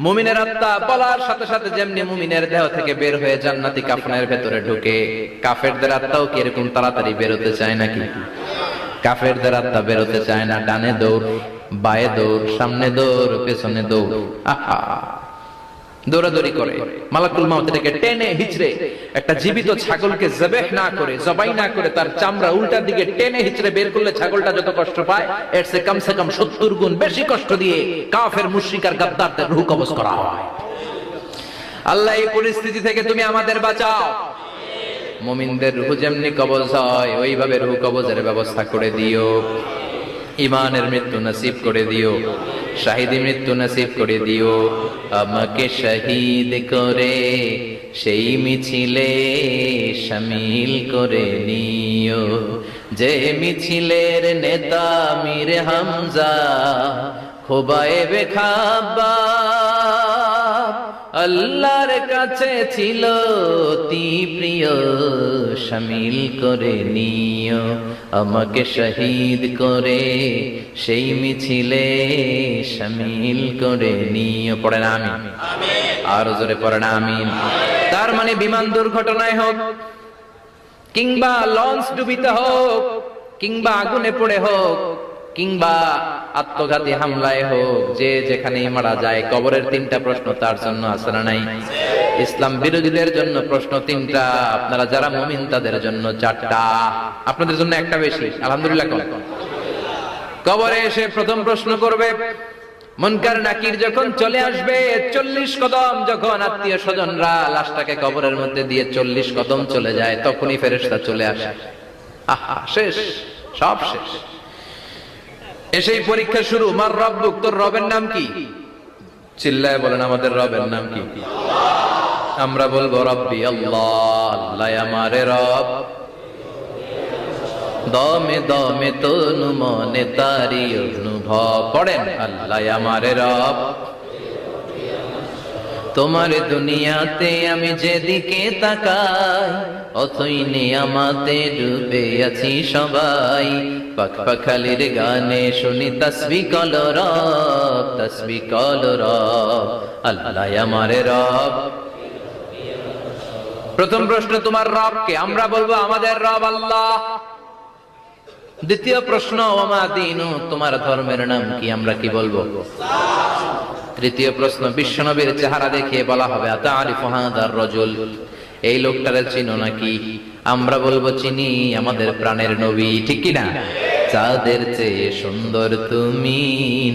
মুমিনের আত্মা বলার সাথে সাথে যেমনি মুমিনের দেহ থেকে বের হয়ে জান্নাতি কাফনের ভেতরে ঢুকে, কাফেরদের আত্মাও কি এরকম তাড়াতাড়ি বেরোতে চায় নাকি? কাফেরদের আত্মা বেরোতে চায় না। ডানে দৌড়, বায়ে দৌড়, সামনে দৌড়, পেছনে দৌড়, আহা দৌড়াদৌড়ি করে। মালাকুল মাউত এটাকে টেনে হিচড়ে, একটা জীবিত ছাগলকে জবেহ না করে, জবাই না করে, তার চামড়া উল্টার দিকে টেনে হিচড়ে বের করলে ছাগলটা যত কষ্ট পায়, এর চেয়ে কমসে কম 70 গুণ বেশি কষ্ট দিয়ে কাফের মুশরিক আর গাদ্দারদের রূহ কবজ করা হয়। আল্লাহ এই পরিস্থিতি থেকে তুমি আমাদের বাঁচাও। মুমিনদের রূহ যেমনি কবজ হয়, ওইভাবে রূহ কবজের ব্যবস্থা করে দিও। ইমানের মৃত্যু নসিব করে দিও, শাহিদি মৃত্যু নসিব করে দিও। আমাকে শহীদ করে সেই মিছিলে শামিল করে নিও, যে মিছিলের নেতা মীর হামজা, খোবায়েবে খাব্বাব, আল্লাহর কাছে ছিল অতি প্রিয়, শামিল করে নিও আমাকে শহীদ করে সেই মিছিলে শামিল করে নিও। পড়েন আমিন। আর জোরে পড়েন আমিন। তার মানে বিমান দুর্ঘটনায় হোক, কিংবা লঞ্চ ডুবিতে হোক, কিংবা আগুনে পড়ে হোক, কিংবা আত্মঘাতী হামলায় হোক, যে যেখানেই মারা যায়, কবরের তিনটা প্রশ্ন তার জন্য আছে না নাই? ইসলাম বিরোধীদের জন্য প্রশ্ন তিনটা, আপনারা যারা মুমিন তাদের জন্য চারটা, আপনাদের জন্য একটা বেশি। আলহামদুলিল্লাহ। কবরে এসে প্রথম প্রশ্ন করবে, মুনকার নাকির যখন চলে আসবে, 40 কদম যখন আত্মীয় স্বজনরা লাশটাকে কবরের মধ্যে দিয়ে 40 কদম চলে যায়, তখনই ফেরেশতা চলে আসে। আহা, শেষ, সব শেষ। এসেই পরীক্ষা শুরু। মার রব্বুক, তোর রবের নাম কি? চিল্লায় বলেন, আমাদের রবের নাম কি? আমরা বলবো রব্বি আল্লাহ, আল্লাহ আমারে রব। দমে দমে তনু মনে তারি অনুভব। পড়েন, আল্লাহ আমারে রব। তোমার দুনিয়াতে আমি যেদিকে তাকাই, অথই নিয়ামতে ডুবে আছি সবাই। পাখ পাখালির গানে শুনি তাসবিহ কল রব, তাসবিহ কল রব, আল্লাহ আমারে রব। প্রথম প্রশ্ন, তোমার রব কে? আমরা বলবো আমাদের রব আল্লাহ। দ্বিতীয় প্রশ্ন, ওমা দীনু, তোমার ধর্মের নাম কি? আমরা কি বলবো? তৃতীয় প্রশ্ন, বিশ্বনবীর চেহারা দেখিয়ে বলা হবে, আতারিফু হাদার রাজুল, এই লোকটারে চিনো নাকি? আমরা বলবো চিনি, আমাদের প্রাণের নবী, ঠিক কি না? চাঁদের চেয়ে সুন্দর তুমি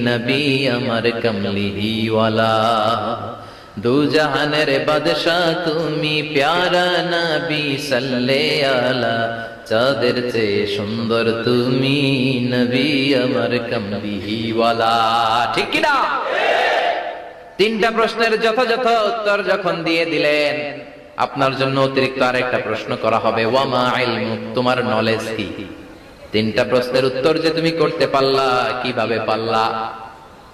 নবী আমার কমলিহি ওয়ালা, দু জাহানের বাদশা তুমি প্যারা নবী সাল্লে আলা, চাঁদের চেয়ে সুন্দর তুমি নবী আমার কমলিহি ওয়ালা, ঠিক কি না? তিনটা প্রশ্নের যথাযথ উত্তর যখন দিয়ে দিলেন, আপনার জন্য অতিরিক্ত আরেকটা প্রশ্ন করা হবে, ওয়ামা ইলমুক, তোমার নলেজ কি? তিনটা প্রশ্নের উত্তর যে তুমি করতে পারলা, কিভাবে পারলা,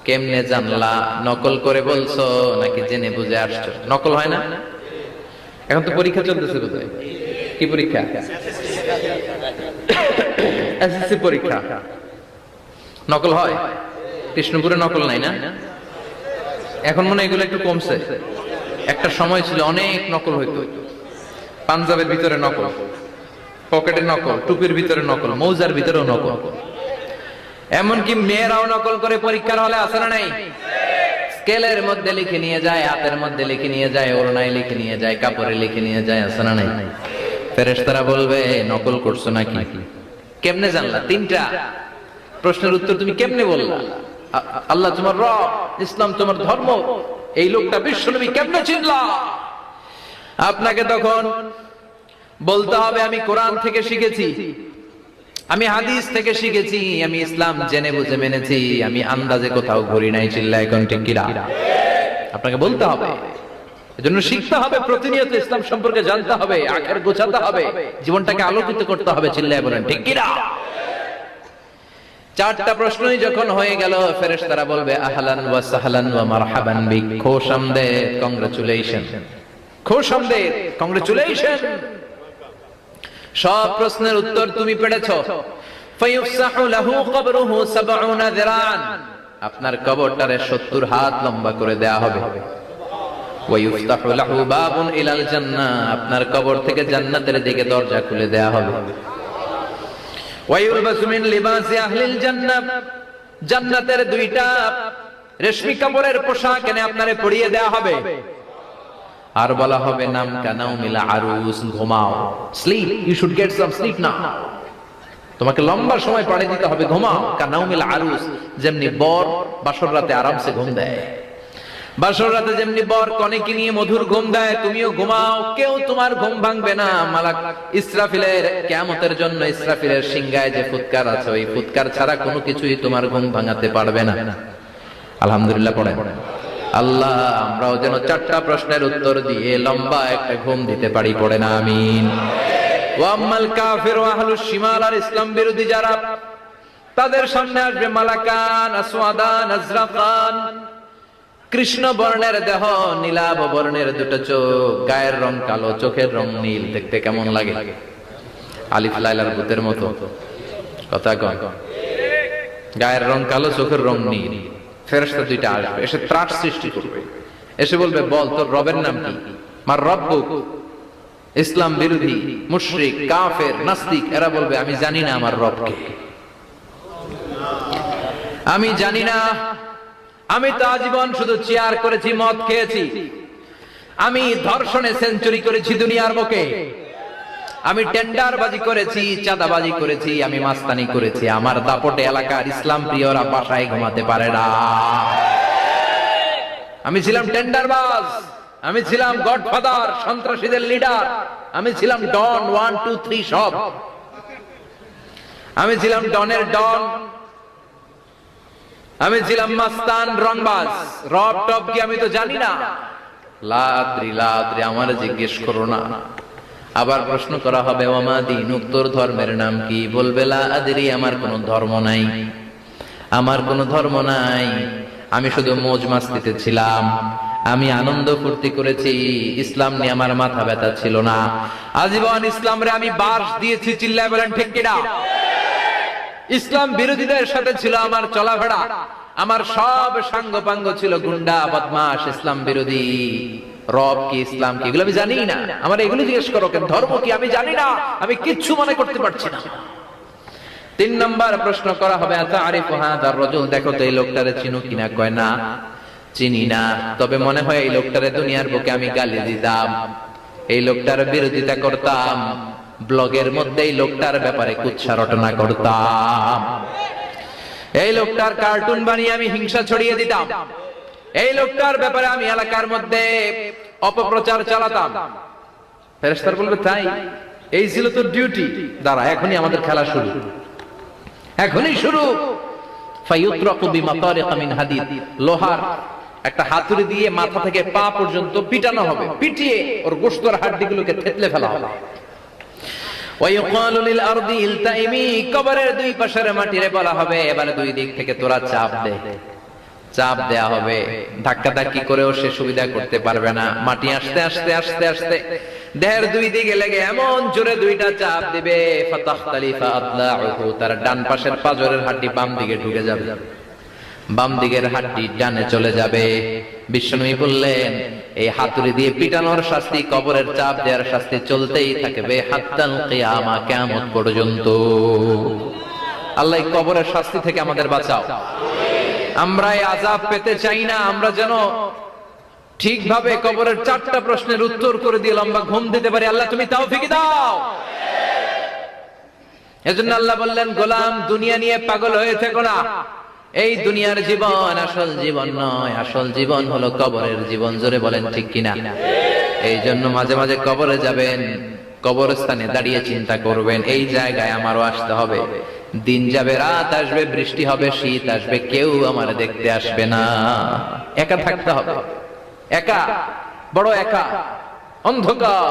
কেমনে জানলা? নকল করে বলছো নাকি জেনে বুঝে আসছো? নকল হয় না? এখন তো পরীক্ষা চলতেছে বোধহয়। কি পরীক্ষা? এসএসসি পরীক্ষা। নকল হয়? কৃষ্ণপুরে নকল নাই না? এখন মনে হয় এগুলো একটু কমছে। একটা সময় ছিল অনেক নকল হইতো। পাঞ্জাবের ভিতরে নকল, পকেটে নকল, টুপির ভিতরে নকল, মৌজার ভিতরেও নকল। এমনকি মেয়েরাও নকল করে পরীক্ষার হলে আসে না নাই? স্কেলের মধ্যে লিখে নিয়ে যায়, হাতের মধ্যে লিখে নিয়ে যায়, ওড়নায় লিখে নিয়ে যায়, কাপড়ে লিখে নিয়ে যায়, আসে না নাই? ফেরেশতারা বলবে, নকল করছো নাকি? কেমনে জানলা? তিনটা প্রশ্নের উত্তর তুমি কেমনে বললা? আল্লাহ তোমার রব, ইসলাম তোমার ধর্ম, এই লোকটা বিশ্বনবী, কেমনে চিনলা? আপনাকে তখন বলতে হবে, আমি কোরআন থেকে শিখেছি, আমি হাদিস থেকে শিখেছি, আমি ইসলাম জেনে বুঝে মেনেছি, আমি আন্দাজে কোথাও ঘুরি নাই। চিল্লায় কোন ঠিক কিনা? আপনাকে বলতে হবে, এজন্য শিখতে হবে, প্রতিনিয়ত ইসলাম সম্পর্কে জানতে হবে, আখের গোছাতে হবে, জীবনটাকে আলোকিত করতে হবে। চিল্লায় বলেন ঠিক কিনা? চারটা প্রশ্নই যখন হয়ে গেল, ফেরেশতারা বলবে, আহলান ওয়া সাহলান ওয়া মারহাবান বিক, খোশামদেদ, কংগ্রাচুলেশন, খোশামদেদ, কংগ্রাচুলেশন। সব প্রশ্নের উত্তর তুমি পেরেছো। ফায়ুফসাহু লাহু কবরুহু 70 যিরান, আপনার কবরটারে 70 হাত লম্বা করে দেয়া হবে। ওয়া ইফতাহু লাহু বাবুন ইলাল জান্নাহ, আপনার কবর থেকে জান্নাতের দিকে দরজা খুলে দেয়া হবে। ওয়া ইউলবাসু মিন লিবাসি আহলিল জান্নাহ, জান্নাতের দুইটা রেশমি কাপড়ের পোশাক এনে আপনারে পরিয়ে দেয়া হবে। আর বলা হবে, নাম কানাউমিল আরুস, ঘুমাও, sleep, you should get some sleep now, তোমাকে লম্বা সময় পাড়ি দিতে হবে, ঘুমাও। কানাউমিল আরুস, যেমনি বর বাসর রাতে আরামসে ঘুম দেয়, বাসর রাতে যেমনি বর কনেকে নিয়ে মধুর ঘুম দেয়, তুমিও ঘুমাও, কেউ তোমার ঘুম ভাঙবে না। মালাক ইসরাফিলের, কিয়ামতের জন্য ইসরাফিলের সিংহায় যে ফুৎকার আছে, ওই ফুৎকার ছাড়া কোনো কিছুই তোমার ঘুম ভাঙাতে পারবে না। আলহামদুলিল্লাহ পড়েন। আল্লাহ আমরাও যেন চারটা প্রশ্নের উত্তর দিয়ে লম্বা একটা ঘুম দিতে পারি, পড়ে না আমিন। ওয়াম্মাল কাফির ওয়া আহলুশ শিমাল, আর ইসলাম বিরোধী যারা, তাদের সামনে আসবে মালাকান আসওয়াদান আজরাকান, কৃষ্ণ বর্ণের দেহ, নীলাভ বর্ণের দুটো চোখ, গায়ের রং কালো, চোখের রং নীল। দেখতে কেমন লাগে? আলিফ লাইলার ভূতের মতো। কথা কন। গায়ের রং কালো, চোখের রং নীল। ফেরেশতা দুইটা আসবে, এসে ত্রাস সৃষ্টি করবে, এসে বলবে, বল তোর রবের নাম কি? মার রব্বুক। ইসলাম বিরোধী মুশরিক, কাফের, নাস্তিক এরা বলবে, আমি জানি না আমার রবকে, আমি জানি না। আমি তো আজীবন শুধু চেয়ার করেছি, মদ খেয়েছি, আমি ধর্ষণে সেঞ্চুরি করেছি দুনিয়ার বুকে, আমি টেন্ডারবাজি করেছি, চাঁদাবাজি করেছি, আমি মাস্তানি করেছি। আমার দাপটে এলাকার ইসলাম প্রিয়রা বাসায় ঘুমাতে পারে না। আমি ছিলাম টেন্ডারবাজ, আমি ছিলাম গডফাদার, সন্ত্রাসীদের লিডার, আমি ছিলাম ডন 1 2 3 সব, আমি ছিলাম ডনের ডন, আমি ছিলাম মাস্তান, রংবাজ। রব টপ কি আমি তো জানি না। লাদ্রি লাদ্রি, আমার জিজ্ঞেস করো না। আবার প্রশ্ন করা হবে, ওমা দীনুক, তোর ধর্মের নাম কি? বলবে, লা আদরি, আমার কোনো ধর্ম নাই, আমার কোনো ধর্ম নাই, আমি শুধু মৌজ মাস্তিতে ছিলাম, আমি আনন্দ ফুর্তি করেছি, ইসলাম নিয়ে আমার মাথা ব্যথা ছিল না। আজীবন ইসলামরে আমি বাস দিয়েছি, চিল্লায় বলেন ঠিক কিনা? ইসলাম বিরোধীদের সাথে ছিল আমার চলাফেরা, আমার সব সাঙ্গ পাঙ্গ ছিল গুন্ডা, বদমাশ, ইসলাম বিরোধী। রব কি, ইসলাম কি, এগুলো আমি জানি না। আমার এগুলো জিজ্ঞেস করো কেন? ধর্ম কি আমি জানি না, আমি কিচ্ছু মনে করতে পারছি না। 3 নম্বর প্রশ্ন করা হবে, আতারিফু হাদার রাজুল, দেখো তো এই লোকটারে চিনো কিনা? কয় না, চিনি না, তবে মনে হয় এই লোকটারে দুনিয়ার বুকে আমি গালি দিতাম, এই লোকটার বিরোধিতা করতাম, ব্লগের মধ্যে এই লোকটার ব্যাপারে কুৎসা রটনা করতাম, এই লোকটার কার্টুন বানিয়ে আমি হিংসা ছড়িয়ে দিতাম, এই লোকটার ব্যাপারে আমি এলাকার মধ্যে অপপ্রচার চালাতাম। ফেরেশতারা বলবে, তাই? এই ছিল তোর ডিউটি? দাঁড়া, এখনই আমাদের খেলা শুরু, এখনই শুরু। ফায়ুতরাকু বিমাতারিকা মিন হাদিদ, লোহার একটা হাতুড়ি দিয়ে মাথা থেকে পা পর্যন্ত পিটানো হবে, পিটিয়ে ওর গোশতের হাড্ডিগুলোকে থেতলে ফেলা হবে। ওয়ায়ুকালু লিল আরদি ইলতাইমি, কবরের দুই পাশের মাটিরে বলা হবে, এবারে দুই দিক থেকে তোরা চাপ দে। চাপ দেয়া হবে, ধাক্কা ধাক্কি করেও সে সুবিধা করতে পারবে না। মাটি আস্তে আস্তে আস্তে আস্তে দেহের দুই দিকে লেগে এমন জোরে দুইটা চাপ দিবে, ফাতাখতালিফা আদলাউহু, তার ডান পাশের পাজরের হাড্ডি বাম দিকে ঢুকে যাবে, বাম দিকের হাড্ডি ডানে চলে যাবে। বিশ্বনবী বললেন, এই হাতুড়ি দিয়ে পিটানোর শাস্তি, কবরের চাপ দেওয়ার শাস্তি চলতেই থাকবে হাত্তাল কিয়ামা, কিয়ামত পর্যন্ত। আল্লাহ এই কবরের শাস্তি থেকে আমাদের বাঁচাও। আমরা এই আযাব পেতে চাই না, আমরা যেন ঠিকভাবে কবরের 4টা প্রশ্নের উত্তর করে দিয়ে লম্বা ঘুম দিতে পারি। আল্লাহ তুমি তৌফিক দাও। এজন্য আল্লাহ বললেন, গোলাম দুনিয়া নিয়ে পাগল হয়ে থেকো না, এই দুনিয়ার জীবন আসল জীবন নয়, আসল জীবন হলো কবরের জীবন। জোরে বলেন ঠিক কিনা? এই জন্য মাঝে মাঝে কবরে যাবেন, কবরস্থানে দাঁড়িয়ে চিন্তা করবেন, এই জায়গায় আমারও আসতে হবে। দিন যাবে, রাত আসবে, বৃষ্টি হবে, শীত আসবে, কেউ আমার দেখতে আসবে না, একা থাকতে হবে, একা, বড় একা, অন্ধকার,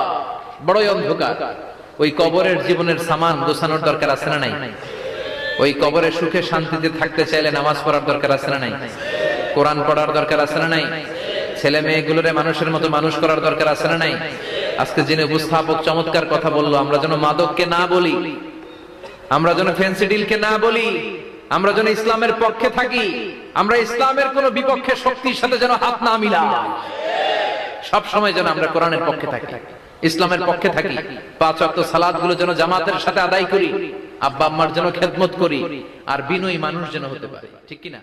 বড়ই অন্ধকার। ওই কবরের জীবনের সামান গোছানোর দরকার আছে না নাই? ওই কবরে সুখে শান্তিতে থাকতে চাইলে নামাজ পড়ার দরকার আছে না নাই? কোরআন পড়ার দরকার আছে না নাই? ছেলে মেয়েগুলোরে মানুষের মতো মানুষ করার দরকার আছে না নাই? আজকে যিনি উপস্থাপক চমৎকার কথা বললো, আমরা যেন মাদককে না বলি, আমরা যেন ফেন্সিডিলকে না বলি, আমরা যেন ইসলামের পক্ষে থাকি, আমরা ইসলামের কোন বিপক্ষে শক্তির সাথে যেন হাত না মিলাই, সব সময় যেন আমরা কোরআনের পক্ষে থাকি, ইসলামের পক্ষে থাকি। 5 ওয়াক্ত সালাত গুলো যেন জামাতের সাথে আদায় করি, আব্বা আম্মার যেন খেদমত করি, আর বিনয়ী মানুষ যেন হতে পারি, ঠিক কিনা?